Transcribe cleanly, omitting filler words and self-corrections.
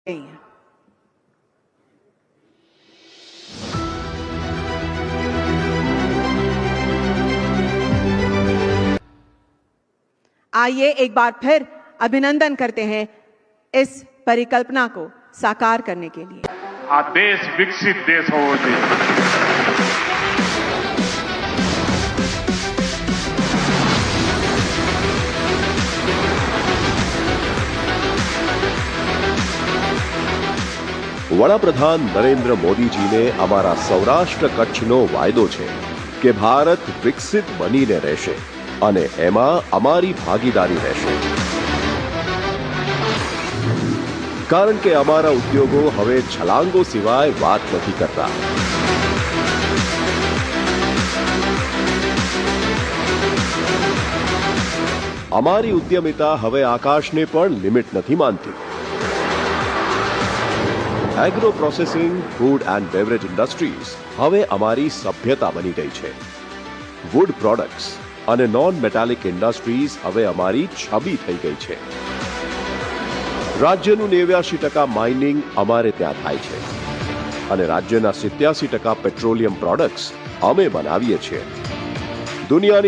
नहीं है। आइए एक बार फिर अभिनंदन करते हैं इस परिकल्पना को साकार करने के लिए। आ देश विकसित देश होवो જોઈએ। વડાપ્રધાન નરેન્દ્ર મોદીજીને અમારા સૌરાષ્ટ્ર કચ્છનો વાયદો છે કે ભારત વિકસિત બનીને રહેશે અને એમાં અમારી ભાગીદારી રહેશે, કારણ કે અમારા ઉદ્યોગો હવે છલાંગો સિવાય વાત નથી કરતા। અમારી ઉદ્યમિતા હવે આકાશને પણ લિમિટ નથી માનતી। Agro processing, food and beverage industries હવે અમારી સભ્યતા બની ગઈ છે। વુડ પ્રોડક્ટ્સ અને નોન મેટાલિક ઇન્ડસ્ટ્રીઝ હવે અમારી છબી થઈ ગઈ છે। રાજ્યનું 89% માઇનિંગ અમારે ત્યાં થાય છે અને રાજ્યના 87% પેટ્રોલિયમ પ્રોડક્ટ્સ અમે બનાવીએ છીએ। દુનિયાની